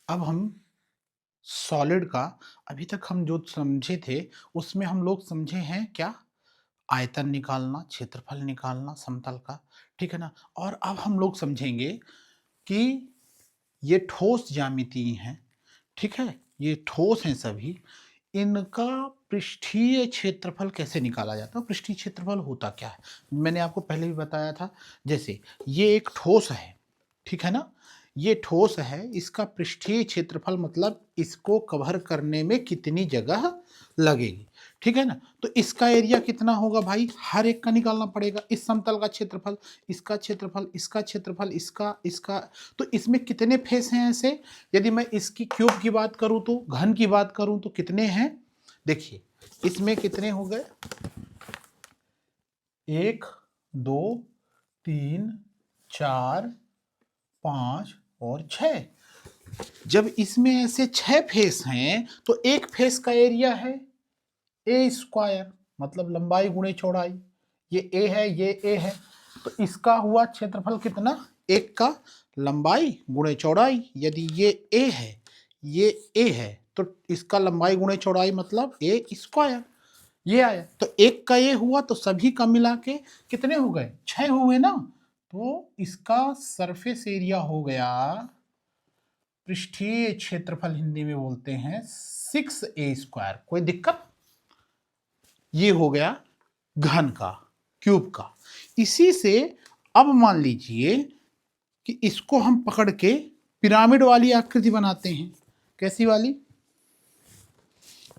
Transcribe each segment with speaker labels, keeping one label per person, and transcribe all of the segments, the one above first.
Speaker 1: अब हम सॉलिड का अभी तक हम जो समझे थे, उसमें हम लोग समझे हैं क्या? आयतन निकालना, क्षेत्रफल निकालना समतल का, ठीक है ना? और अब हम लोग समझेंगे कि ये ठोस ज्यामिति हैं, ठीक है? ये ठोस हैं सभी, इनका पृष्ठीय क्षेत्रफल कैसे निकाला जाता है? पृष्ठीय क्षेत्रफल होता क्या है? मैंने आपको पहले भी बताया था, जैसे ये एक ठोस है, ठीक है ना? ये ठोस है, इसका पृष्ठीय क्षेत्रफल मतलब इसको कवर करने में कितनी जगह लगेगी, ठीक है ना? तो इसका एरिया कितना होगा भाई? हर एक का निकालना पड़ेगा। इस समतल का क्षेत्रफल, इसका क्षेत्रफल, इसका क्षेत्रफल, इसका। तो इसमें कितने फेस हैं ऐसे? यदि मैं इसकी क्यूब की बात करूं तो, घन की बात करूं तो कितने हैं? देखिए, इसमें कितने हो गए? 1, 2, 3, 4, 5 और 6। जब इसमें ऐसे 6 फेस हैं तो एक फेस का एरिया है ए स्क्वायर, मतलब लंबाई गुणे चौड़ाई। ये ए है, ये ए है, तो इसका हुआ क्षेत्रफल कितना? एक का लंबाई गुणे चौड़ाई। यदि ये ए है, ये ए है, तो इसका लंबाई गुणे चौड़ाई मतलब ए स्क्वायर। ये आया, तो एक का ये हुआ तो सभी का मिला के कितने हो गए? 6 हुए ना। तो इसका सरफेस एरिया हो गया, पृष्ठीय क्षेत्रफल हिंदी में बोलते हैं 6a²। कोई दिक्कत? ये हो गया घन का, क्यूब का। इसी से अब मान लीजिए कि इसको हम पकड़ के पिरामिड वाली आकृति बनाते हैं। कैसी वाली?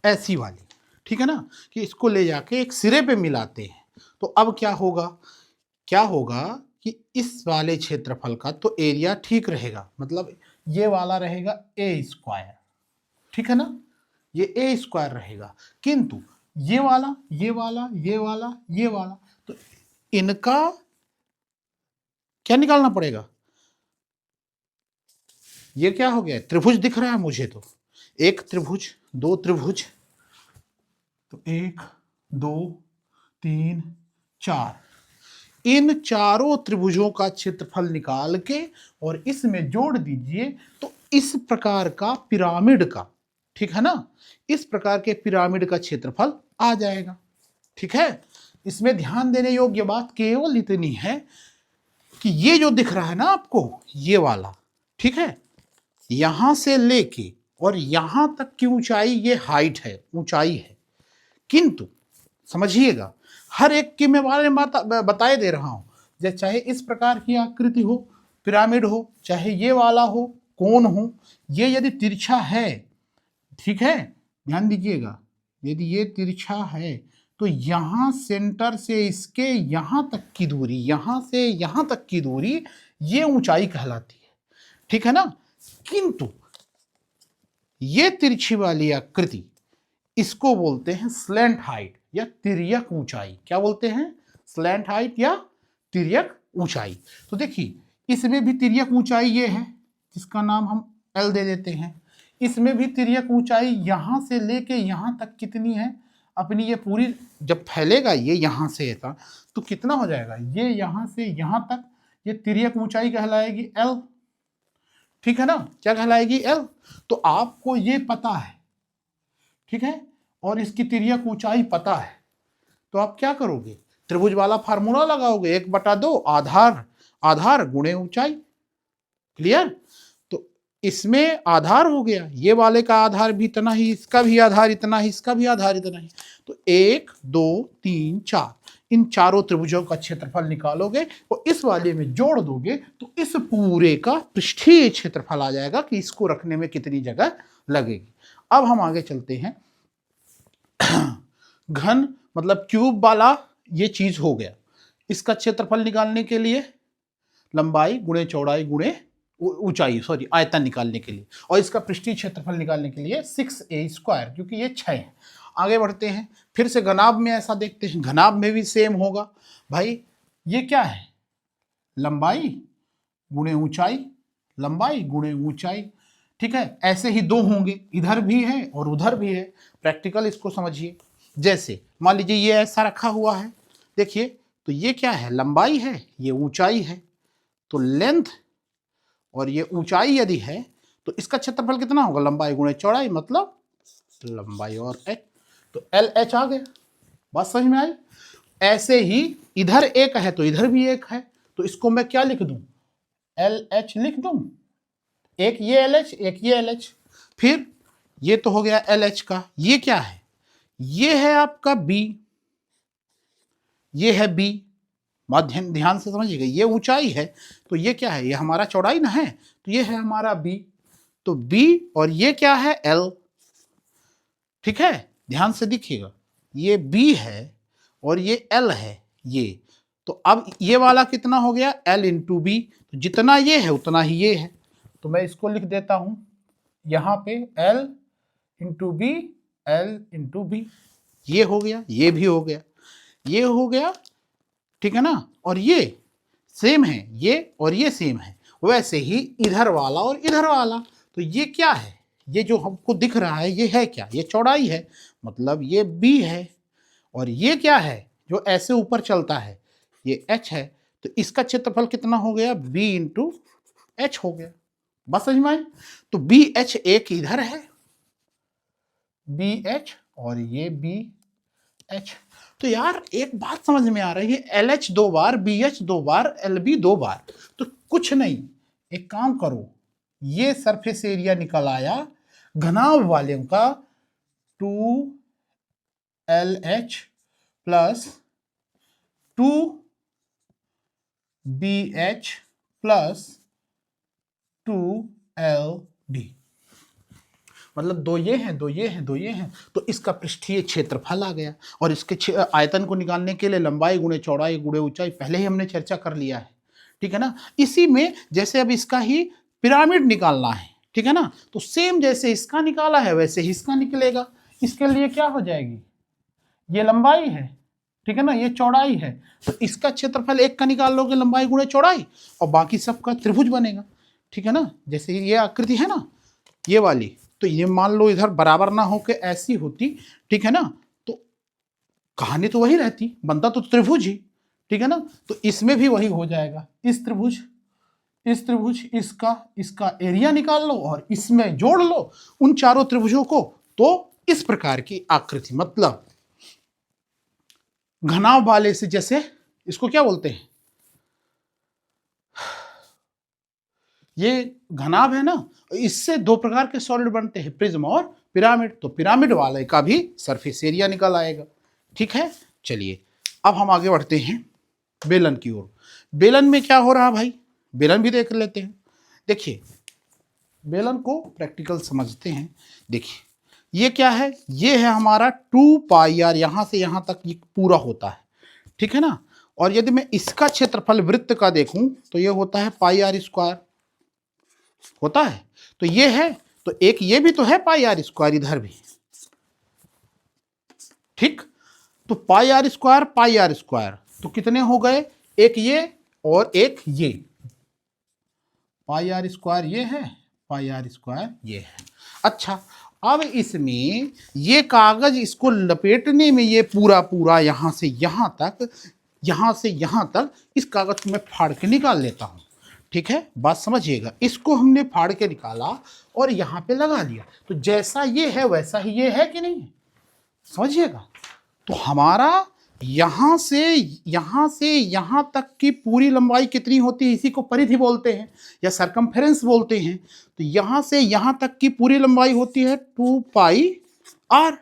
Speaker 1: ऐसी वाली, ठीक है ना? कि इसको ले जाके एक सिरे पे मिलाते हैं। तो अब क्या होगा? क्या होगा कि इस वाले क्षेत्रफल का तो एरिया ठीक रहेगा, मतलब ये वाला रहेगा ए स्क्वायर, ठीक है ना? ये ए स्क्वायर रहेगा, किंतु ये वाला, ये वाला, ये वाला, ये वाला, तो इनका क्या निकालना पड़ेगा? ये क्या हो गया? त्रिभुज दिख रहा है मुझे तो। एक त्रिभुज, दो त्रिभुज, तो 1, 2, 3, 4। इन चारों त्रिभुजों का क्षेत्रफल निकाल के और इसमें जोड़ दीजिए तो इस प्रकार का पिरामिड का, ठीक है ना? इस प्रकार के पिरामिड का क्षेत्रफल आ जाएगा, ठीक है? इसमें ध्यान देने योग्य बात केवल इतनी है कि ये जो दिख रहा है ना आपको, ये वाला, ठीक है, यहां से लेके और यहां तक की ऊंचाई, ये हाइट है, ऊंचाई है। किंतु समझिएगा, हर एक के मैं बारे में बताए दे रहा हूं। जैसे चाहे इस प्रकार की आकृति हो, पिरामिड हो, चाहे ये वाला हो, कोण हो, ये यदि तिरछा है, ठीक है, ध्यान दीजिएगा, यदि ये तिरछा है तो यहां सेंटर से इसके यहां तक की दूरी, यहां से यहां तक की दूरी, ये ऊंचाई कहलाती है, ठीक है ना? किंतु ये तिरछी वाली आकृति, इसको बोलते हैं स्लैंट हाइट या तिर्यक ऊंचाई। क्या बोलते हैं? स्लैंट हाइट या तिर्यक ऊंचाई। तो देखिए, इसमें भी तिर्यक ऊंचाई ये है, जिसका नाम हम एल दे देते हैं। इसमें भी तिर्यक ऊंचाई यहां से लेके यहां तक कितनी है अपनी? ये पूरी जब फैलेगा ये यहां से ऐसा, तो कितना हो जाएगा? ये यहां से यहां तक, ये तिर्यक ऊंचाई कहलाएगी एल, ठीक है ना? क्या कहलाएगी? एल। तो आपको ये पता है, ठीक है, और इसकी तिर्यक ऊंचाई पता है, तो आप क्या करोगे? त्रिभुज वाला फार्मूला लगाओगे, 1/2 आधार, आधार गुणे ऊंचाई। क्लियर? तो इसमें आधार हो गया, ये वाले का आधार भी इतना ही, इसका भी आधार इतना ही, इसका भी आधार इतना ही। तो 1, 2, 3, 4, इन चारों त्रिभुजों का क्षेत्रफल निकालोगे और इस वाले में जोड़ दोगे तो इस पूरे का पृष्ठीय क्षेत्रफल आ जाएगा कि इसको रखने में कितनी जगह लगेगी। अब हम आगे चलते हैं। घन मतलब क्यूब वाला ये चीज हो गया। इसका क्षेत्रफल निकालने के लिए लंबाई गुणे चौड़ाई गुणे ऊंचाई, सॉरी, आयतन निकालने के लिए, और इसका पृष्ठीय क्षेत्रफल निकालने के लिए 6a², क्योंकि ये 6 है। आगे बढ़ते हैं, फिर से घनाभ में ऐसा देखते हैं। घनाभ में भी सेम होगा भाई। ये क्या है? लंबाई गुणे ऊंचाई, लंबाई गुणे ऊंचाई, ठीक है? ऐसे ही दो होंगे, इधर भी है और उधर भी है। प्रैक्टिकल इसको समझिए। जैसे मान लीजिए ये ऐसा रखा हुआ है, देखिए, तो ये क्या है? लंबाई है, ये ऊंचाई है। तो लेंथ और ये ऊंचाई यदि है तो इसका क्षेत्रफल कितना होगा, लंबाई गुणे चौड़ाई, मतलब लंबाई और h, तो LH आ गया। बात समझ में आई। ऐसे ही इधर एक है तो इधर भी एक है, तो इसको मैं क्या लिख दूं, LH लिख दूं, एक ये LH एक ये LH। फिर ये तो हो गया LH का, ये क्या है, ये है आपका B, ये है B, माध्यम ध्यान से समझिएगा, ये ऊंचाई है तो ये क्या है, ये हमारा चौड़ाई ना है, तो ये है हमारा B, तो B और ये क्या है L, ठीक है, ध्यान से देखिएगा, ये B है और ये L है ये, तो अब ये वाला कितना हो गया L इंटू B, तो जितना ये है उतना ही ये है, तो मैं इसको लिख देता हूं यहां पे L into B, L into B, ये हो गया, ये भी हो गया, ये हो गया, ठीक है ना, और ये सेम है, ये और ये सेम है, वैसे ही इधर वाला और इधर वाला, तो ये क्या है, ये जो हमको दिख रहा है ये है क्या, ये चौड़ाई है, मतलब ये B है, और ये क्या है जो ऐसे ऊपर चलता है ये H है, तो इसका क्षेत्रफल कितना हो गया, B इंटू H हो गया। बस समझ में आई। तो BH एक इधर है BH और ये BH, तो यार एक बात समझ में आ रही है, LH 2 बार, BH 2 बार, LB 2 बार, तो कुछ नहीं, एक काम करो, ये सरफेस एरिया निकल आया घनाभ वॉल्यूम का 2LH plus 2BH plus 2LD, मतलब दो ये हैं, दो ये हैं, दो ये हैं, तो इसका पृष्ठीय क्षेत्रफल आ गया। और इसके आयतन को निकालने के लिए लंबाई गुणे चौड़ाई गुणे ऊंचाई पहले ही हमने चर्चा कर लिया है, ठीक है ना। इसी में जैसे अब इसका ही पिरामिड निकालना है, ठीक है ना, तो सेम जैसे इसका निकाला है वैसे ही इसका निकलेगा। इसके लिए क्या हो जाएगी, ये लंबाई है, ठीक है ना, ये चौड़ाई है, तो इसका क्षेत्रफल एक का निकाल लोगे लंबाई गुणे चौड़ाई, और बाकी सबका त्रिभुज बनेगा, ठीक है ना। जैसे ये आकृति है ना ये वाली, तो ये मान लो इधर बराबर ना हो के ऐसी होती, ठीक है ना, तो कहानी तो वही रहती, बनता तो त्रिभुज ही, ठीक है ना। तो इसमें भी वही हो जाएगा, इस त्रिभुज, इस त्रिभुज, इसका एरिया निकाल लो और इसमें जोड़ लो उन चारों त्रिभुजों को, तो इस प्रकार की आकृति, मतलब घनाभ वाले से, जैसे इसको क्या बोलते हैं, ये घनाभ है ना, इससे दो प्रकार के सॉलिड बनते हैं, प्रिज्म और पिरामिड, तो पिरामिड वाले का भी सरफेस एरिया निकल आएगा, ठीक है। चलिए अब हम आगे बढ़ते हैं बेलन की ओर। बेलन में क्या हो रहा भाई, बेलन भी देख लेते हैं। देखिए बेलन को प्रैक्टिकल समझते हैं। देखिए ये क्या है, ये है हमारा 2 पाई आर, यहां से यहां तक ये पूरा होता है, ठीक है ना। और यदि मैं इसका क्षेत्रफल वृत्त का देखूं तो ये होता है पाई आर स्क्वायर, होता है, तो ये है, तो एक ये भी तो है पाई आर स्क्वायर इधर भी, ठीक, तो पाई आर स्क्वायर, तो कितने हो गए, एक ये और एक ये, पाई आर स्क्वायर ये है, पाई आर स्क्वायर ये है। अच्छा अब इसमें ये कागज, इसको लपेटने में ये पूरा पूरा यहां से यहां तक, यहां से यहां तक, इस कागज को मैं फाड़ के निकाल लेता हूं, ठीक है, बात समझिएगा। इसको हमने फाड़ के निकाला और यहां पे लगा दिया, तो जैसा ये है वैसा ही ये है कि नहीं, समझिएगा। तो हमारा यहां से यहां तक की पूरी लंबाई कितनी होती है, इसी को परिधि बोलते हैं या सरकमफेरेंस बोलते हैं। तो यहां से यहां तक की पूरी लंबाई होती है 2 पाई आर।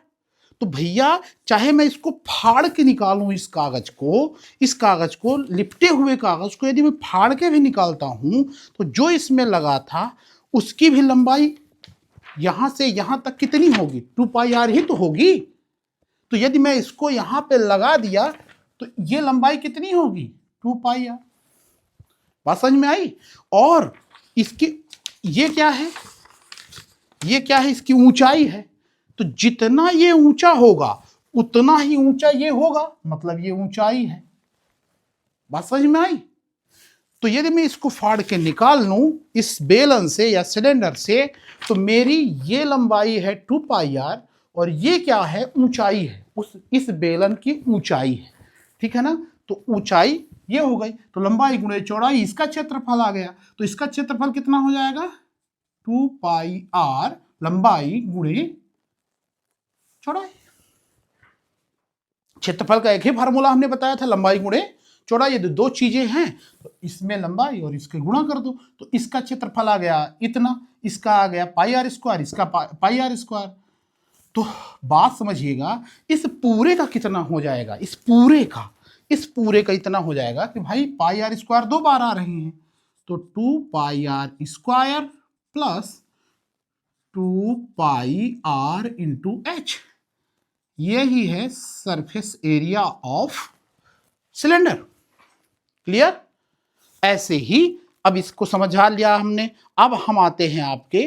Speaker 1: तो भैया चाहे मैं इसको फाड़ के निकालूं, इस कागज को लिपटे हुए कागज को यदि मैं फाड़ के भी निकालता हूं, तो जो इसमें लगा था उसकी भी लंबाई यहां से यहां तक कितनी होगी, 2 पाई आर ही तो होगी। तो यदि मैं इसको यहां पे लगा दिया तो ये लंबाई कितनी होगी, 2 पाई आर। बात समझ में आई। और इसकी ये क्या है, इसकी ऊंचाई है, तो जितना ये ऊंचा होगा उतना ही ऊंचा ये होगा, मतलब ये ऊंचाई है। बात समझ में आई। तो यदि मैं इसको फाड़ के निकाल लूं इस बेलन से या सिलेंडर से, तो मेरी ये लंबाई है 2 पाई आर और ये क्या है, ऊंचाई है, इस बेलन की ऊंचाई है, ठीक है ना। तो ऊंचाई ये हो गई, तो लंबाई गुणे चौड़ाई, इसका क्षेत्रफल आ गया, तो इसका क्षेत्रफल कितना हो जाएगा 2 पाई आर लंबाई गुणे चौड़ाई। क्षेत्रफल का एक ही फार्मूला हमने बताया था, लंबाई गुणे चौड़ाई। ये दो चीजें हैं तो इसमें लंबाई और इसके गुणा कर दो, तो इसका क्षेत्रफल आ गया इतना, इसका आ गया पाई आर स्क्वायर, इसका पाई आर स्क्वायर। तो बात समझिएगा, इस पूरे का कितना हो जाएगा, इस पूरे का इतना हो जाएगा कि भाई पाई आर स्क्वायर 2 बार आ रही हैं, तो 2 pi R square plus 2 pi R into H, यही है surface area of cylinder. Clear? ऐसे ही अब इसको समझा लिया हमने। अब हम आते हैं आपके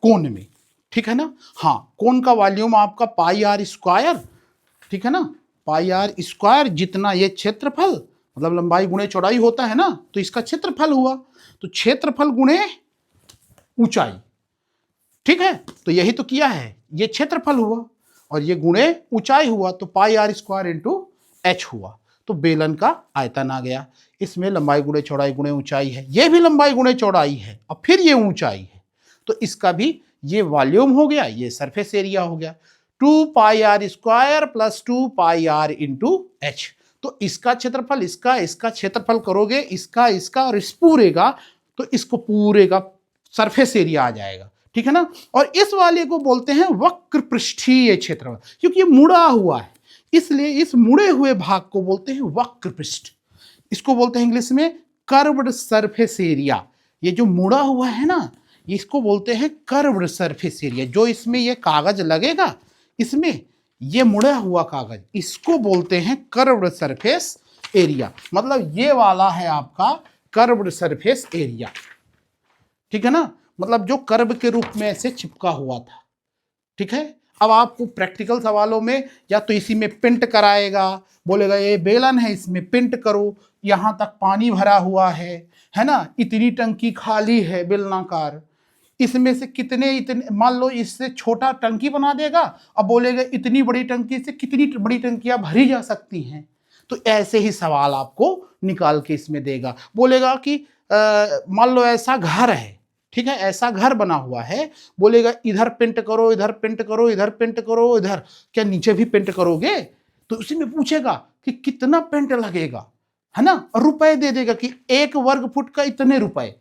Speaker 1: कोण में, ठीक है ना। हाँ, कोण का वॉल्यूम आपका पाई आर स्क्वायर, ठीक है ना, पाई आर स्क्वायर जितना ये क्षेत्रफल, मतलब लंबाई गुणे चौड़ाई होता है ना, तो इसका क्षेत्रफल हुआ, तो क्षेत्रफल गुणे ऊंचाई, ठीक है। तो यही तो किया है, ये क्षेत्रफल हुआ और ये गुणे ऊंचाई हुआ, तो पाई आर स्क्वायर इंटू एच हुआ, तो बेलन का आयतन आ गया। इसमें लंबाई गुणे चौड़ाई गुणे ऊंचाई है, ये भी लंबाई गुणे चौड़ाई है और फिर ये ऊंचाई है, तो इसका भी ये वॉल्यूम हो गया, ये सरफेस एरिया हो गया। 2 pi R square plus 2 pi R into H, तो इसका क्षेत्रफल इसका क्षेत्रफल करोगे, इसका और इस पूरे का, तो इसको पूरे का सरफेस एरिया आ जाएगा, ठीक है ना। और इस वाले को बोलते हैं वक्र पृष्ठीय क्षेत्रफल, क्योंकि ये मुड़ा हुआ है, इसलिए इस मुड़े हुए भाग को बोलते हैं वक्र पृष्ठ। इसको बोलते हैं इंग्लिश में कर्व्ड सरफेस एरिया। ये जो मुड़ा हुआ है ना, इसको बोलते हैं कर्व्ड सरफेस एरिया। जो इसमें ये कागज लगेगा, इसमें ये मुड़ा हुआ कागज, इसको बोलते हैं कर्व्ड सरफेस एरिया। मतलब ये वाला है आपका कर्व्ड सरफेस एरिया, ठीक है ना, मतलब जो कर्व के रूप में ऐसे चिपका हुआ था, ठीक है। अब आपको प्रैक्टिकल सवालों में या तो इसी में पिंट कराएगा, बोलेगा ये बेलन है इसमें पिंट करो, यहां तक पानी भरा हुआ है ना, इतनी टंकी खाली है बेलनाकार, इसमें से इतने मान लो इससे छोटा टंकी बना देगा, अब बोलेगा इतनी बड़ी टंकी से कितनी बड़ी टंकियां भरी जा सकती हैं। तो ऐसे ही सवाल आपको निकाल के इसमें देगा, बोलेगा कि मान लो ऐसा घर है, ठीक है, ऐसा घर बना हुआ है, बोलेगा इधर पेंट करो, इधर पेंट करो, इधर पेंट करो, इधर क्या नीचे भी पेंट करोगे, तो उसी में पूछेगा कि कितना पेंट लगेगा, है ना, और रुपए दे देगा कि 1 वर्ग फुट का इतने रुपए,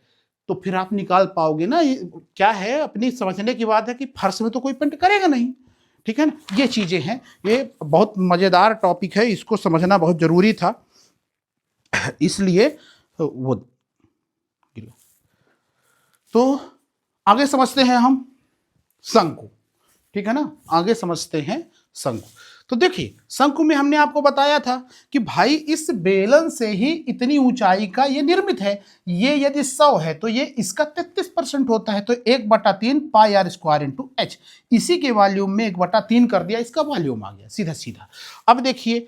Speaker 1: तो फिर आप निकाल पाओगे ना। ये क्या है, अपनी समझने की बात है कि फर्श में तो कोई पेंट करेगा नहीं, ठीक है ना। ये चीजें हैं, ये बहुत मजेदार टॉपिक है, इसको समझना बहुत जरूरी था, इसलिए वो। तो आगे समझते हैं हम शंकु, ठीक है ना, आगे समझते हैं शंकु। तो देखिए शंकु में हमने आपको बताया था कि भाई इस बेलन से ही इतनी ऊंचाई का ये निर्मित है। ये यदि 100 है तो ये इसका 33% होता है, तो 1/3 पाई आर स्क्वायर इंटू एच, इसी के वॉल्यूम में 1/3 कर दिया, इसका वॉल्यूम आ गया सीधा सीधा। अब देखिए,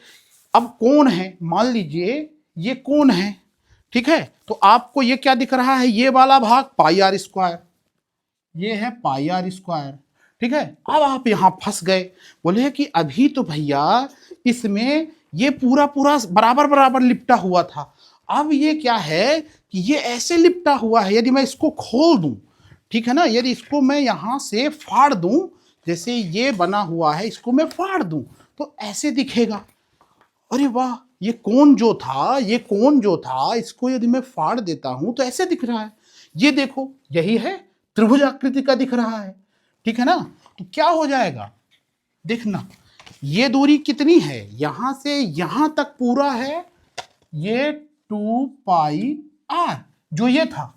Speaker 1: अब कोण है, मान लीजिए ये कोण है, ठीक है, तो आपको ये क्या दिख रहा है, ये वाला भाग पाई आर स्क्वायर, ये है पाई आर स्क्वायर, ठीक है। अब आप यहां फंस गए, बोले कि अभी तो भैया इसमें ये पूरा पूरा बराबर बराबर लिपटा हुआ था, अब ये क्या है कि ये ऐसे लिपटा हुआ है, यदि मैं इसको खोल दूं, ठीक है ना, यदि इसको मैं यहां से फाड़ दूं, जैसे ये बना हुआ है, इसको मैं फाड़ दूं तो ऐसे दिखेगा। अरे वाह, ये कोण जो था, इसको यदि मैं फाड़ देता हूं तो ऐसे दिख रहा है। ये देखो, यही है त्रिभुज आकृति का दिख रहा है, ठीक है ना। तो क्या हो जाएगा, देखना, ये दूरी कितनी है, यहां से यहां तक पूरा है, ये 2 पाई आर जो ये था,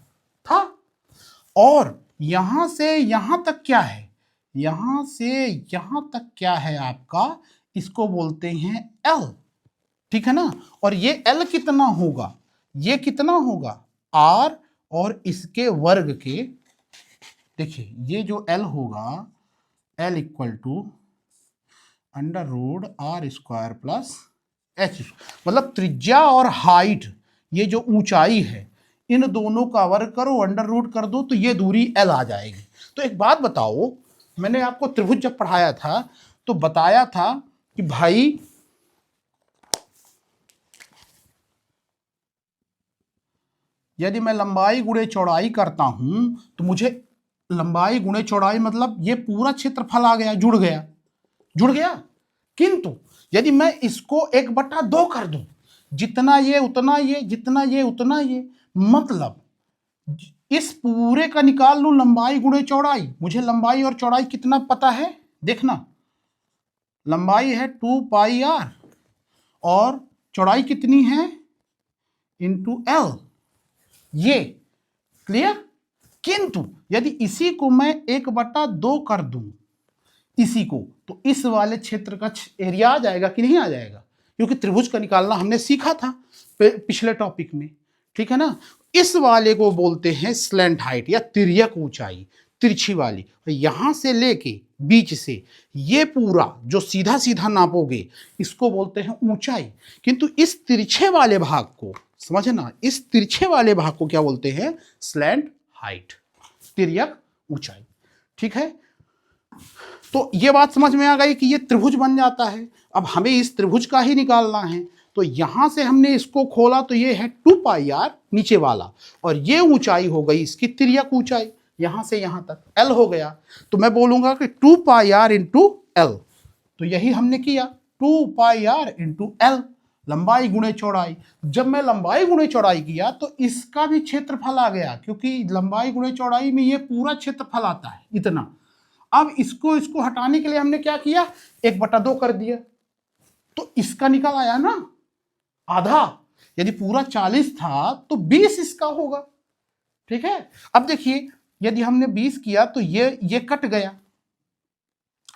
Speaker 1: और यहां से यहां तक क्या है, यहां से यहां तक क्या है आपका, इसको बोलते हैं एल, ठीक है ना। और ये एल कितना होगा, ये कितना होगा आर, और इसके वर्ग के, देखिए ये जो एल होगा, L equal to √r² plus h, मतलब त्रिज्या और हाइट, ये जो ऊंचाई है, इन दोनों का वर्ग करो, √ कर दो, तो ये दूरी एल आ जाएगी। तो एक बात बताओ, मैंने आपको त्रिभुज जब पढ़ाया था तो बताया था कि भाई यदि मैं लंबाई गुणे चौड़ाई करता हूं तो मुझे लंबाई गुणे चौड़ाई मतलब ये पूरा क्षेत्रफल आ गया, जुड़ गया। किंतु यदि मैं इसको 1/2 कर दूं, जितना ये उतना ये, जितना ये उतना ये, मतलब इस पूरे का निकाल लूं लंबाई गुणे चौड़ाई। मुझे लंबाई और चौड़ाई कितना पता है, देखना, लंबाई है 2πr और चौड़ाई कितनी है, इंटू एल, ये क्लियर। किंतु यदि इसी को मैं 1/2 कर दूं इसी को, तो इस वाले क्षेत्र का एरिया आ जाएगा कि नहीं आ जाएगा, क्योंकि त्रिभुज का निकालना हमने सीखा था पिछले टॉपिक में, ठीक है ना। इस वाले को बोलते हैं स्लैंट हाइट या तिर्यक ऊंचाई, तिरछी वाली। यहां से लेके बीच से ये पूरा जो सीधा सीधा नापोगे इसको बोलते हैं ऊंचाई। किंतु इस तिरछे वाले भाग को समझना, इस तिरछे वाले भाग को क्या बोलते हैं, स्लैंट हाइट, तिर्यक ऊंचाई, ठीक है। तो ये बात समझ में आ गई कि ये त्रिभुज बन जाता है। अब हमें इस त्रिभुज का ही निकालना है, तो यहां से हमने इसको खोला तो ये है 2πr नीचे वाला, और ये ऊंचाई हो गई इसकी तिर्यक ऊंचाई, यहां से यहां तक l हो गया। तो मैं बोलूंगा कि 2πr इंटू एल, तो यही हमने किया, 2πr इंटू एल, लंबाई गुणे चौड़ाई। जब मैं लंबाई गुणे चौड़ाई किया तो इसका भी क्षेत्रफल आ गया, क्योंकि लंबाई गुणे चौड़ाई में ये पूरा क्षेत्रफल आता है इतना। अब इसको हटाने के लिए हमने क्या किया, 1/2 कर दिया, तो इसका निकल आया ना आधा। यदि पूरा 40 था तो 20 इसका होगा, ठीक है। अब देखिए यदि हमने 20 किया तो ये कट गया,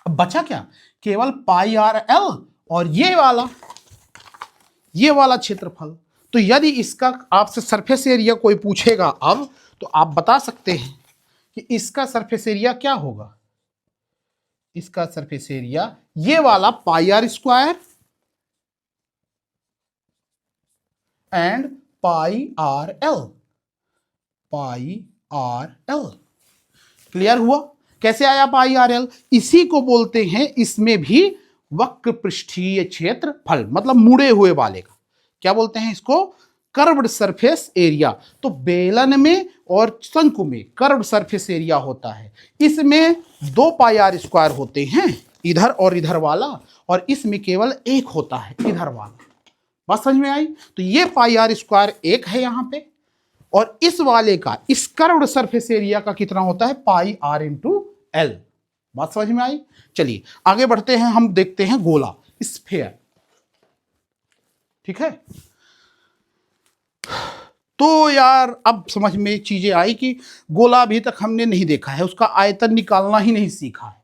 Speaker 1: अब बचा क्या, केवल πrl और ये वाला क्षेत्रफल। तो यदि इसका आपसे सरफेस एरिया कोई पूछेगा अब, तो आप बता सकते हैं कि इसका सरफेस एरिया क्या होगा, इसका सरफेस एरिया ये वाला πr² एंड πrl, क्लियर हुआ। कैसे आया πrl, इसी को बोलते हैं इसमें भी वक्र पृष्ठीय क्षेत्रफल, मतलब मुड़े हुए वाले का क्या बोलते हैं इसको, कर्व्ड सरफेस एरिया। तो बेलन में और शंकु में कर्व्ड सरफेस एरिया होता है, इसमें 2πr² होते हैं इधर और इधर वाला, और इसमें केवल एक होता है इधर वाला। बात समझ में आई। तो ये πr² एक है यहां पे, और इस वाले का, इस कर्व्ड सरफेस एरिया का कितना होता है, πr इंटू एल। बात समझ में आई। चलिए आगे बढ़ते हैं, हम देखते हैं गोला, स्फीयर, ठीक है। तो यार अब समझ में चीजें आई कि गोला अभी तक हमने नहीं देखा है, उसका आयतन निकालना ही नहीं सीखा है,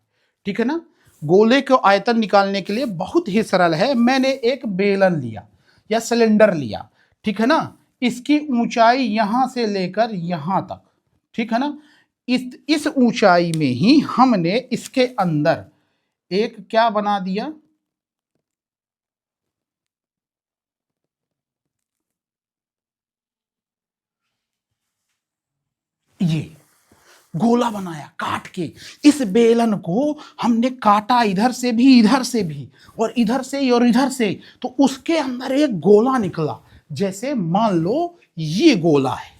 Speaker 1: ठीक है ना। गोले को आयतन निकालने के लिए बहुत ही सरल है। मैंने एक बेलन लिया या सिलेंडर लिया, ठीक है ना, इसकी ऊंचाई यहां से लेकर यहां तक, ठीक है ना। इस ऊंचाई में ही हमने इसके अंदर एक क्या बना दिया, ये गोला बनाया काट के। इस बेलन को हमने काटा इधर से भी, इधर से भी, और इधर से और इधर से, तो उसके अंदर एक गोला निकला। जैसे मान लो ये गोला है,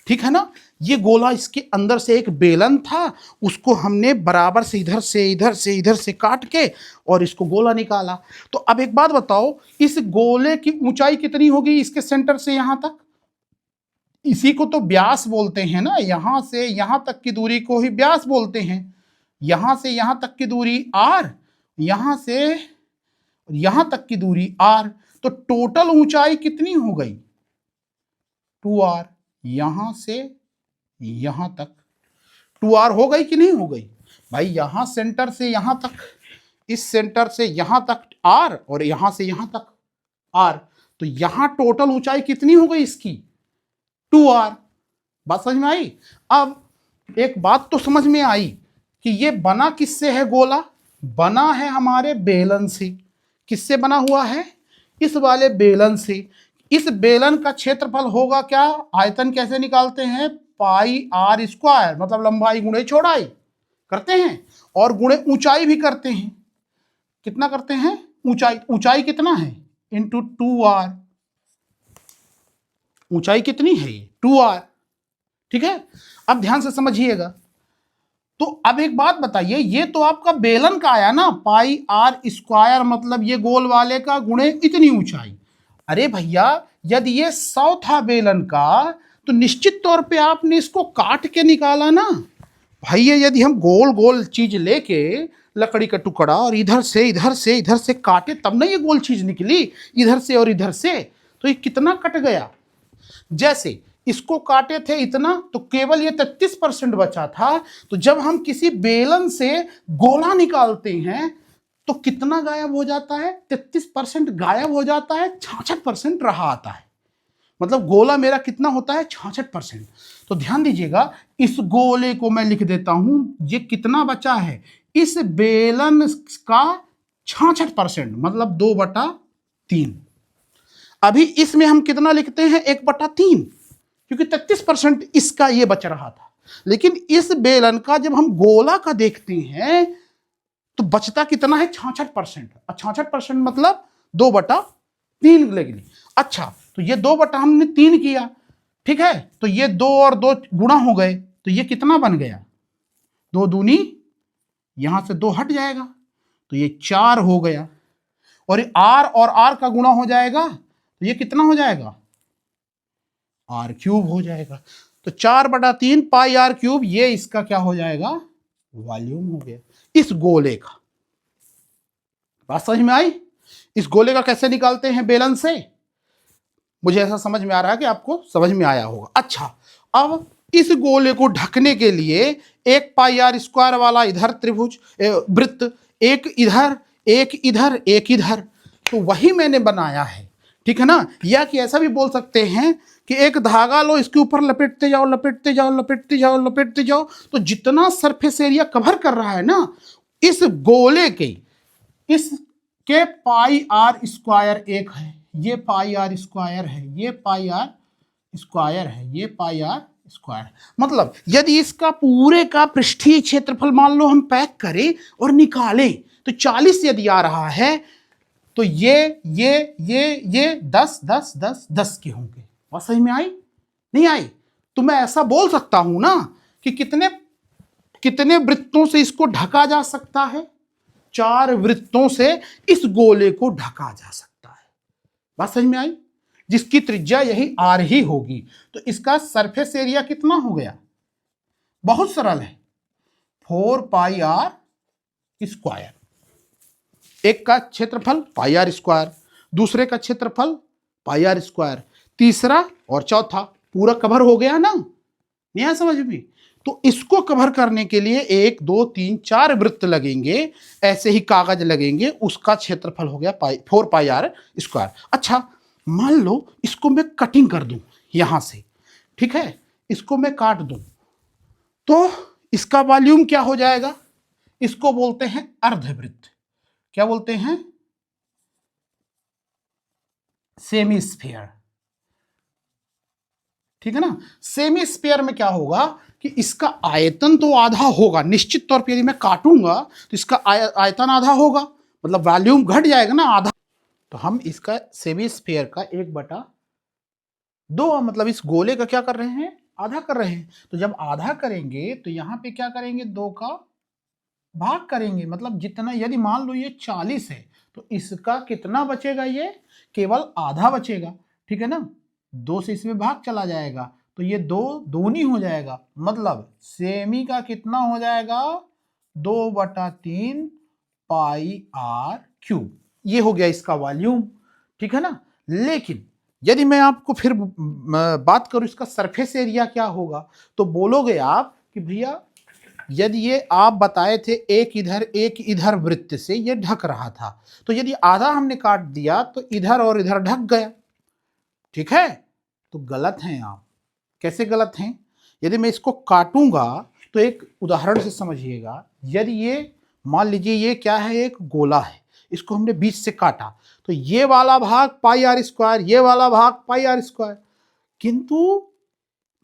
Speaker 1: ठीक है ना, ये गोला, इसके अंदर से एक बेलन था, उसको हमने बराबर से इधर से इधर से इधर से काट के और इसको गोला निकाला। तो अब एक बात बताओ, इस गोले की ऊंचाई कितनी होगी इसके सेंटर से यहां तक, इसी को तो व्यास बोलते हैं ना, यहां से यहां तक की दूरी को ही व्यास बोलते हैं। यहां से यहां तक की दूरी r, यहां से यहां तक की दूरी r, तो टोटल ऊंचाई कितनी हो गई, 2r। यहां से यहां तक 2r हो गई कि नहीं हो गई भाई, यहां सेंटर से यहां तक, इस सेंटर से यहां तक r, और यहां से यहां तक r, तो यहां टोटल ऊंचाई कितनी हो गई इसकी, 2r। बात समझ में आई। अब एक बात तो समझ में आई कि ये बना किससे है गोला, बना है हमारे बेलन से। किससे बना हुआ है, इस वाले बेलन से। इस बेलन का क्षेत्रफल होगा क्या, आयतन कैसे निकालते हैं, πr², मतलब लंबाई गुणे चौड़ाई करते हैं, और गुणे ऊंचाई भी करते हैं। कितना करते हैं, ऊंचाई कितना है, इंटू 2r। ऊंचाई कितनी है ये, 2r, ठीक है। अब ध्यान से समझिएगा, तो अब एक बात बताइए, ये तो आपका बेलन का आया ना, पाई आर स्क्वायर, मतलब ये गोल वाले का गुणे इतनी ऊंचाई। अरे भैया, यदि ये 100 था बेलन का, तो निश्चित तौर पे आपने इसको काट के निकाला ना। भाई ये यदि हम गोल गोल चीज लेके, लकड़ी का टुकड़ा, और इधर से इधर से इधर से काटे, तब ना ये गोल चीज निकली, इधर से और इधर से, तो ये कितना कट गया। जैसे इसको काटे थे इतना, तो केवल ये 33% बचा था। तो जब हम किसी बेलन से गोला निकालते हैं तो कितना गायब हो जाता है, 33% गायब हो जाता है, 66% रहा आता है। मतलब गोला मेरा कितना होता है, 66%। तो ध्यान दीजिएगा, इस गोले को मैं लिख देता हूं, ये कितना बचा है, इस बेलन का 66%, मतलब 2/3। अभी इसमें हम कितना लिखते हैं, 1/3, क्योंकि 33% इसका ये बच रहा था। लेकिन इस बेलन का जब हम गोला का देखते हैं तो बचता कितना है, 66%। 66% मतलब 2/3 लगेगी। अच्छा, तो ये 2/3 किया, ठीक है, तो ये 2 और 2 गुणा हो गए, तो ये कितना बन गया, 2 दूनी, यहां से 2 हट जाएगा, तो ये 4 हो गया। और आर का गुणा हो जाएगा, तो ये कितना हो जाएगा, r³ हो जाएगा। तो 4/3 पाई r³, ये इसका क्या हो जाएगा, वॉल्यूम हो गया इस गोले का। बात समझ में आई। इस गोले का कैसे निकालते हैं बेलन से, मुझे ऐसा समझ में आ रहा है कि आपको समझ में आया होगा। अच्छा, अब इस गोले को ढकने के लिए एक पाई आर स्क्वायर वाला इधर त्रिभुज वृत्त, एक इधर एक इधर एक इधर, तो वही मैंने बनाया है, ठीक है ना। या कि ऐसा भी बोल सकते हैं कि एक धागा लो, इसके ऊपर लपेटते जाओ लपेटते जाओ लपेटते जाओ लपेटते जाओ, तो जितना सरफेस एरिया कवर कर रहा है ना इस गोले के, इसके पाई आर स्क्वायर एक है, ये पाई आर स्क्वायर है, ये पाई आर स्क्वायर है, ये पाई आर स्क्वायर। मतलब यदि इसका पूरे का पृष्ठीय क्षेत्रफल मान लो हम पैक करें और निकालें, तो 40 यदि आ रहा है, तो ये 10 10 10 10 के होंगे। बात समझ में आई, नहीं आई। तो मैं ऐसा बोल सकता हूं ना कि कितने कितने वृत्तों से इसको ढका जा सकता है, 4 वृत्तों से इस गोले को ढका जा सकता है। बात समझ में आई, जिसकी त्रिज्या यही आर ही होगी। तो इसका सरफेस एरिया कितना हो गया, बहुत सरल है, 4 पाई आर स्क्वायर। एक का क्षेत्रफल पाई आर स्क्वायर, दूसरे का क्षेत्रफल पाई आर स्क्वायर, तीसरा और चौथा पूरा कवर हो गया ना, नहीं आया समझ में। तो इसको कवर करने के लिए 1 2 3 4 वृत्त लगेंगे, ऐसे ही कागज लगेंगे, उसका क्षेत्रफल हो गया 4 पाई आर स्क्वायर। अच्छा, मान लो इसको मैं कटिंग कर दूं यहां से, ठीक है, इसको मैं काट दूं, तो इसका वॉल्यूम क्या हो जाएगा, इसको बोलते हैं अर्धवृत्त। क्या बोलते हैं, सेमी स्फीयर, ठीक है ना। सेमी स्फीयर में क्या होगा कि इसका आयतन तो आधा होगा, निश्चित तौर पे यदि मैं काटूंगा तो इसका आयतन आधा होगा, मतलब वॉल्यूम घट जाएगा ना आधा। तो हम इसका सेमी स्फीयर का 1/2, मतलब इस गोले का क्या कर रहे हैं, आधा कर रहे हैं। तो जब आधा करेंगे तो यहां पे क्या करेंगे, 2 का भाग करेंगे, मतलब जितना, यदि मान लो ये 40 है तो इसका कितना बचेगा, ये केवल आधा बचेगा, ठीक है ना। 2 से इसमें भाग चला जाएगा, तो ये 2 दूनी हो जाएगा, मतलब सेमी का कितना हो जाएगा, 2/3 पाई r³। ये हो गया इसका वॉल्यूम, ठीक है ना। लेकिन यदि मैं आपको फिर बात करूं इसका सरफेस एरिया क्या होगा, तो बोलोगे आप कि भैया यदि ये आप बताए थे एक इधर वृत्त से ये ढक रहा था, तो यदि आधा हमने काट दिया तो इधर और इधर ढक गया, ठीक है। तो गलत हैं आप। कैसे गलत हैं, यदि मैं इसको काटूंगा तो एक उदाहरण से समझिएगा, यदि ये मान लीजिए ये क्या है, एक गोला है, इसको हमने बीच से काटा, तो ये वाला भाग पाई आर स्क्वायर, ये वाला भाग पाई आर स्क्वायर, किंतु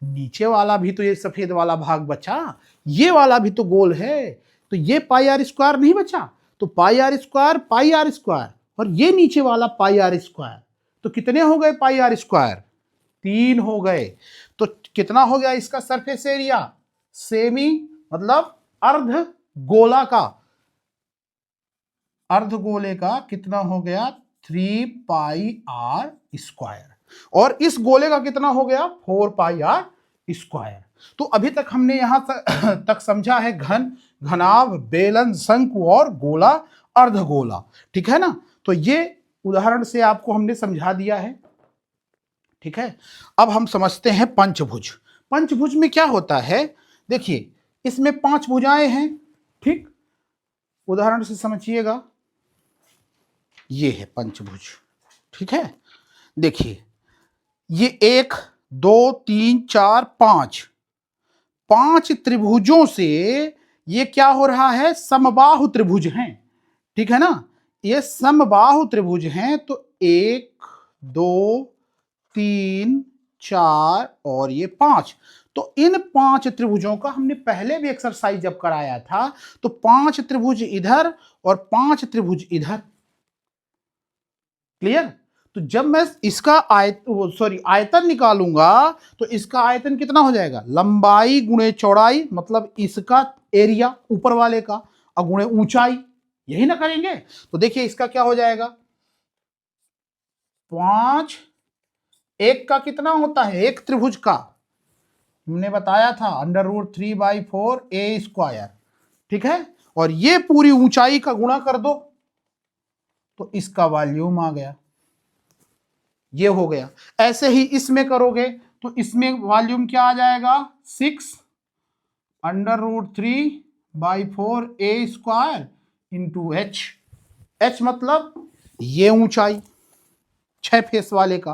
Speaker 1: नीचे वाला भी तो ये सफेद वाला भाग बचा, ये वाला भी तो गोल है, तो ये पाई आर स्क्वायर नहीं बचा। तो पाई आर स्क्वायर और ये नीचे वाला पाई आर स्क्वायर, तो कितने हो गए पाई आर स्क्वायर, 3 हो गए। तो कितना हो गया इसका सरफेस एरिया, सेमी मतलब अर्धगोले का कितना हो गया 3πr², और इस गोले का कितना हो गया 4πr²। तो अभी तक हमने यहां तक समझा है घन, घनाभ, बेलन, शंकु और गोला, अर्धगोला, ठीक है ना। तो ये उदाहरण से आपको हमने समझा दिया है, ठीक है। अब हम समझते हैं पंचभुज। पंचभुज में क्या होता है, देखिए इसमें 5 भुजाएं हैं, ठीक। उदाहरण से समझिएगा, ये है पंचभुज, ठीक है। देखिए ये 1 2 3 4 5 त्रिभुजों से ये क्या हो रहा है, समबाहु त्रिभुज हैं, ठीक है ना। ये समबाहु त्रिभुज हैं, तो 1 2 3 4 और ये 5। तो इन 5 त्रिभुजों का हमने पहले भी एक्सरसाइज जब कराया था, तो 5 त्रिभुज इधर और 5 त्रिभुज इधर, क्लियर। तो जब मैं इसका आयतन निकालूंगा, तो इसका आयतन कितना हो जाएगा, लंबाई गुणे चौड़ाई, मतलब इसका एरिया ऊपर वाले का, और गुणे ऊंचाई, यही ना करेंगे। तो देखिए इसका क्या हो जाएगा, 5, एक का कितना होता है, एक त्रिभुज का हमने बताया था √3/4a², ठीक है। और ये पूरी ऊंचाई का गुणा कर दो, तो इसका वॉल्यूम आ गया, ये हो गया। ऐसे ही इसमें करोगे तो इसमें वॉल्यूम क्या आ जाएगा, 6 √3/4a² इंटू h। h मतलब ये ऊंचाई 6 फेस वाले का,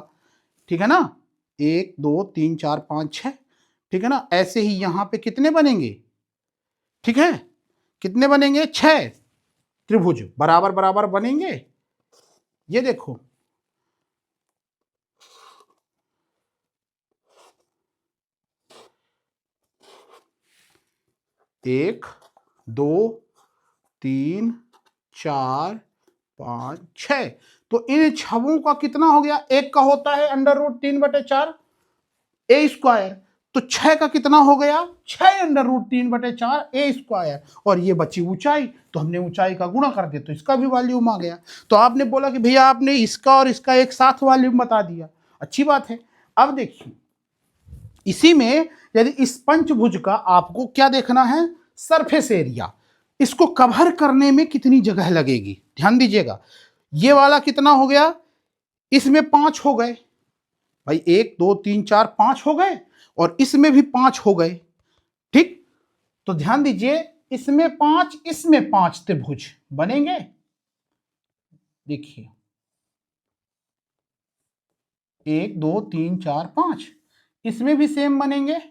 Speaker 1: ठीक है ना, 1 2 3 4 5 6, ठीक है ना। ऐसे ही यहां पे कितने बनेंगे, ठीक है, कितने बनेंगे, 6 त्रिभुज बराबर बराबर बनेंगे। ये देखो 1 2 3 4 5 6। तो इन छवों का कितना हो गया, एक का होता है √3/4a², तो 6 का कितना हो गया, 6 √3/4a², और ये बची ऊंचाई, तो हमने ऊंचाई का गुणा कर दिया, तो इसका भी वॉल्यूम आ गया। तो आपने बोला कि भैया आपने इसका और इसका एक साथ वॉल्यूम बता दिया, अच्छी बात है। अब देखिए इसी में यदि इस पंचभुज का आपको क्या देखना है, सरफेस एरिया, इसको कवर करने में कितनी जगह लगेगी, ध्यान दीजिएगा। ये वाला कितना हो गया, इसमें 5 हो गए भाई, 1 2 3 4 5 हो गए, और इसमें भी 5 हो गए, ठीक। तो ध्यान दीजिए इसमें 5 इसमें 5 त्रिभुज बनेंगे, देखिए 1 2 3 4 5, इसमें भी सेम बनेंगे,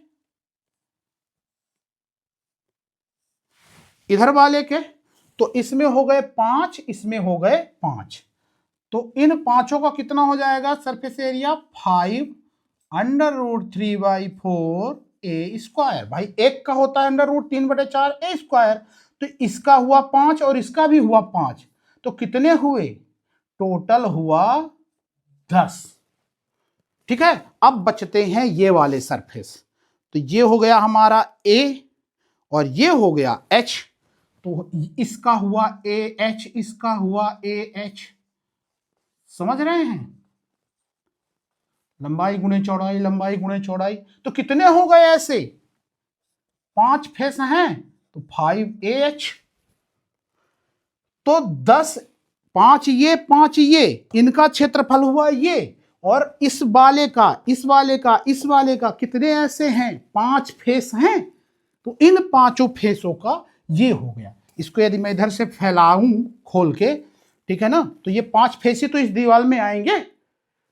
Speaker 1: इधर वाले के, तो इसमें हो गए 5, इसमें हो गए 5, तो इन पांचों का कितना हो जाएगा सरफेस एरिया, 5 √3/4a²। भाई एक का होता है √3/4a², तो इसका हुआ 5 और इसका भी हुआ 5, तो कितने हुए, टोटल हुआ 10, ठीक है। अब बचते हैं ये वाले सरफेस, तो ये हो गया हमारा a और ये हो गया h, तो इसका हुआ AH, इसका हुआ AH, समझ रहे हैं, लंबाई गुणे चौड़ाई, लंबाई गुणे चौड़ाई, तो कितने हो गए ऐसे, 5 फेस हैं, तो 5AH, तो 10, 5 ये, इनका क्षेत्रफल हुआ ये, और इस वाले का, इस वाले का, इस वाले का कितने ऐसे हैं, 5 फेस हैं, तो इन 5 फेसों का ये हो गया। इसको यदि मैं इधर से फैलाऊं खोल के, ठीक है ना, तो ये 5 फेस ही तो इस दीवार में आएंगे,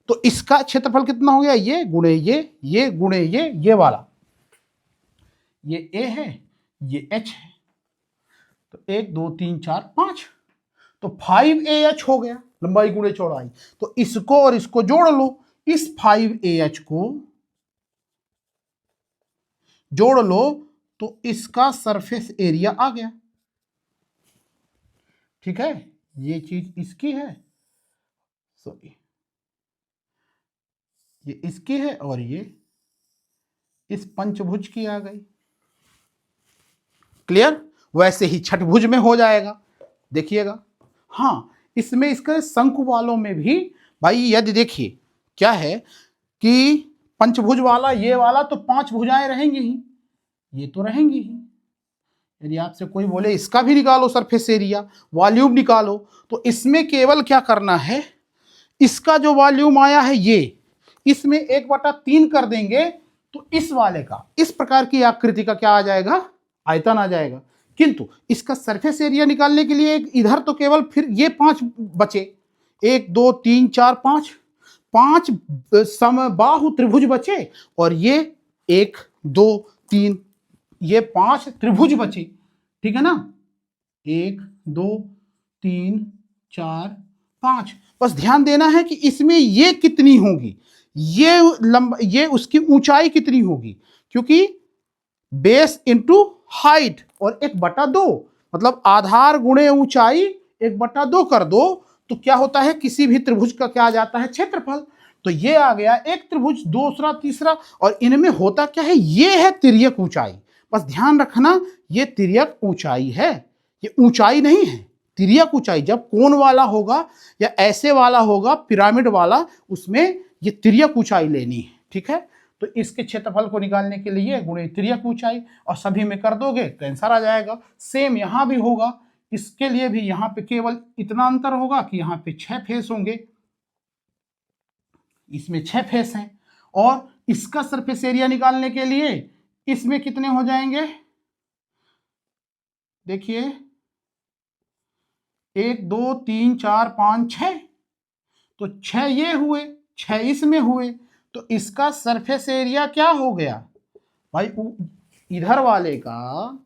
Speaker 1: तो इसका क्षेत्रफल कितना हो गया, ये गुणे ये गुणे ये वाला, ये A है, ये H है, तो 1 2 3 4 5, तो 5AH हो गया, लंबाई गुणे चौड़ाई। तो इसको और इसको जोड़ लो, इस 5AH को जोड़ लो, तो इसका सरफेस एरिया आ गया, ठीक है। ये चीज इसकी है, सॉरी ये इसकी है, और ये इस पंचभुज की आ गई, क्लियर। वैसे ही छठभुज में हो जाएगा, देखिएगा। हाँ, इसमें इसके शंकु वालों में भी भाई यदि देखिए क्या है कि पंचभुज वाला ये वाला तो 5 भुजाएं रहेंगी ही, ये तो रहेंगी ही। यदि आपसे कोई बोले इसका भी निकालो सरफेस एरिया, वॉल्यूम निकालो, तो इसमें केवल क्या करना है, इसका जो वॉल्यूम आया है ये, इसमें 1/3 कर देंगे तो इस वाले का, इस प्रकार की आकृति का क्या आ जाएगा, आयतन आ जाएगा। किंतु इसका सरफेस एरिया निकालने के लिए इधर तो केवल फिर ये 5 बचे, 1 2 3 4 5 समबाहु त्रिभुज बचे, और ये 1 2 3 ये 5 त्रिभुज बचे, ठीक है ना, 1 2 3 4 5। बस ध्यान देना है कि इसमें ये कितनी होगी, ये उसकी ऊंचाई कितनी होगी, क्योंकि बेस इंटू हाइट और 1/2, मतलब आधार गुणे ऊंचाई 1/2 कर दो तो क्या होता है, किसी भी त्रिभुज का क्या आ जाता है, क्षेत्रफल। तो ये आ गया एक त्रिभुज, दूसरा, तीसरा, और इनमें होता क्या है, ये है तिर्यक ऊंचाई। बस ध्यान रखना, ये तिर्यक ऊंचाई है, ये ऊंचाई नहीं है, तिर्यक ऊंचाई। जब कोण वाला होगा या ऐसे वाला होगा पिरामिड वाला, उसमें ये तिर्यक ऊंचाई लेनी है, ठीक है। तो इसके क्षेत्रफल को निकालने के लिए गुणे तिर्यक ऊंचाई, और सभी में कर दोगे तो आंसर आ जाएगा। सेम यहां भी होगा, इसके लिए भी यहां पे केवल इतना अंतर होगा कि यहां पे 6 फेस होंगे, इसमें 6 फेस हैं, और इसका सरफेस एरिया निकालने के लिए इसमें कितने हो जाएंगे, देखिए 1 2 3 4 5 6, तो 6 ये हुए, 6 इसमें हुए, तो इसका सरफेस एरिया क्या हो गया भाई, इधर वाले का,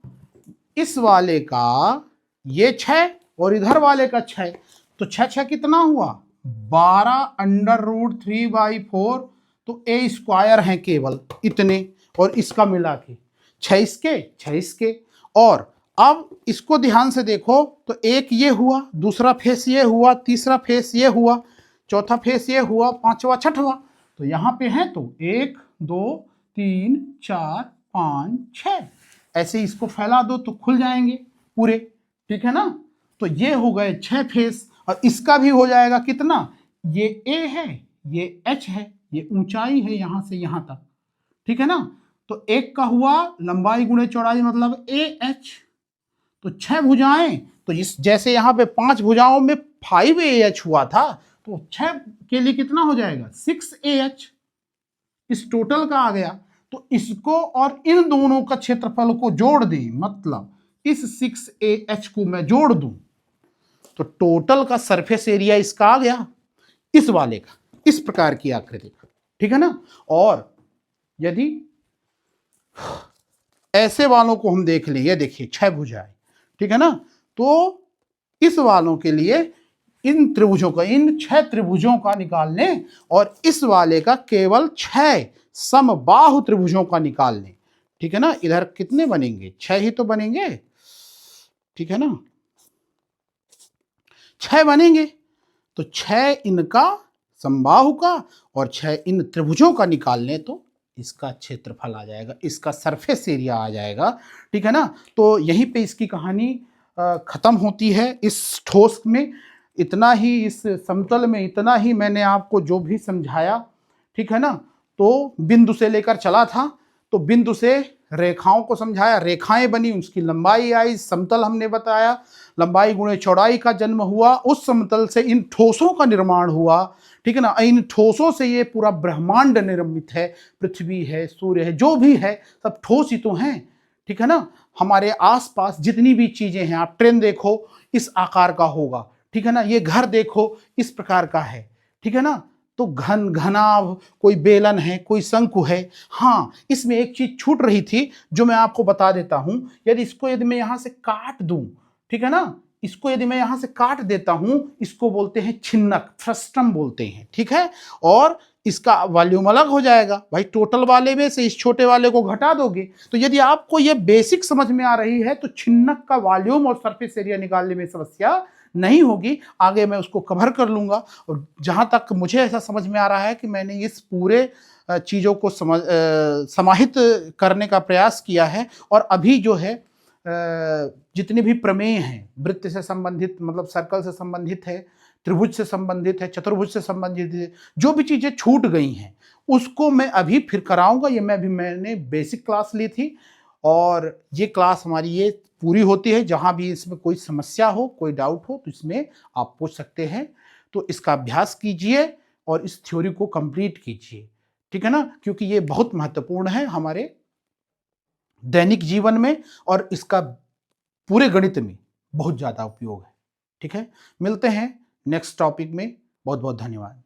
Speaker 1: इस वाले का ये 6 और इधर वाले का 6, तो 6 कितना हुआ, 12√3/4, तो ए स्क्वायर है केवल इतने, और इसका मिला के 6 इसके 6 इसके। और अब इसको ध्यान से देखो, तो एक ये हुआ, दूसरा फेस ये हुआ, तीसरा फेस ये हुआ, चौथा फेस ये हुआ, पांचवा छठवा, तो यहां पे है तो 1 2 3 4 5 6, ऐसे इसको फैला दो तो खुल जाएंगे पूरे, ठीक है ना। तो ये हो गए 6 फेस, और इसका भी हो जाएगा कितना, ये ए है, ये एच है, ये ऊंचाई है यहां से यहां तक, ठीक है ना। तो एक का हुआ लंबाई गुणे चौड़ाई मतलब ए एच, तो 6 भुजाएं, तो इस जैसे यहाँ पे 5 भुजाओं में 5AH हुआ था, तो 6 के लिए कितना हो जाएगा, 6AH, इस टोटल का आ गया। तो इसको और इन दोनों का क्षेत्रफल को जोड़ दें, मतलब इस 6AH को मैं जोड़ दूं, तो टोटल का सरफेस एरिया इसका आ गया, इस वाले का, इस प्रकार की आकृति का, ठीक है ना। और यदि ऐसे वालों को हम देख लिए, देखिए 6 भुजाएं, ठीक है ना, तो इस वालों के लिए इन त्रिभुजों का, इन 6 त्रिभुजों का निकाल लें, और इस वाले का केवल 6 समबाहु त्रिभुजों का निकाल लें, ठीक है ना। इधर कितने बनेंगे, 6 ही तो बनेंगे, ठीक है ना, 6 बनेंगे, तो 6 इनका समबाहु का और 6 इन त्रिभुजों का निकाल लें, तो इसका क्षेत्रफल आ जाएगा, इसका सरफेस एरिया आ जाएगा, ठीक है ना। तो यहीं पे इसकी कहानी खत्म होती है। इस ठोस में इतना ही, इस समतल में इतना ही मैंने आपको जो भी समझाया, ठीक है ना। तो बिंदु से लेकर चला था, तो बिंदु से रेखाओं को समझाया, रेखाएं बनी, उसकी लंबाई आई, समतल हमने बताया, लंबाई गुणे चौड़ाई का जन्म हुआ, उस समतल से इन ठोसों का निर्माण हुआ, ठीक है ना। इन ठोसों से ये पूरा ब्रह्मांड निर्मित है, पृथ्वी है, सूर्य है, जो भी है सब ठोस ही तो हैं, ठीक है ना। हमारे आसपास जितनी भी चीजें हैं, आप ट्रेन देखो इस आकार का होगा, ठीक है ना, ये घर देखो इस प्रकार का है, ठीक है ना। तो घनाभ, कोई बेलन है, कोई शंकु है। हाँ, इसमें एक चीज छूट रही थी जो मैं आपको बता देता हूं, यदि मैं यहां से काट दूं, ठीक है ना, इसको यदि मैं यहां से काट देता हूं, इसको बोलते हैं छिन्नक, फ्रस्टम बोलते हैं, ठीक है। और इसका वॉल्यूम अलग हो जाएगा भाई, टोटल वाले में से इस छोटे वाले को घटा दोगे। तो यदि आपको ये बेसिक समझ में आ रही है तो छिन्नक का वॉल्यूम और सरफेस एरिया निकालने में समस्या नहीं होगी, आगे मैं उसको कवर कर लूंगा। और जहां तक मुझे ऐसा समझ में आ रहा है कि मैंने इस पूरे चीज़ों को समाहित करने का प्रयास किया है, और अभी जो है जितने भी प्रमेय हैं, वृत्त से संबंधित मतलब सर्कल से संबंधित है, त्रिभुज से संबंधित है, चतुर्भुज से संबंधित है, जो भी चीज़ें छूट गई हैं उसको मैं अभी फिर कराऊंगा। ये मैंने बेसिक क्लास ली थी और ये क्लास हमारी ये पूरी होती है। जहाँ भी इसमें कोई समस्या हो, कोई डाउट हो तो इसमें आप पूछ सकते हैं। तो इसका अभ्यास कीजिए और इस थ्योरी को कंप्लीट कीजिए, ठीक है ना, क्योंकि ये बहुत महत्वपूर्ण है हमारे दैनिक जीवन में और इसका पूरे गणित में बहुत ज़्यादा उपयोग है। ठीक है, मिलते हैं नेक्स्ट टॉपिक में। बहुत बहुत धन्यवाद।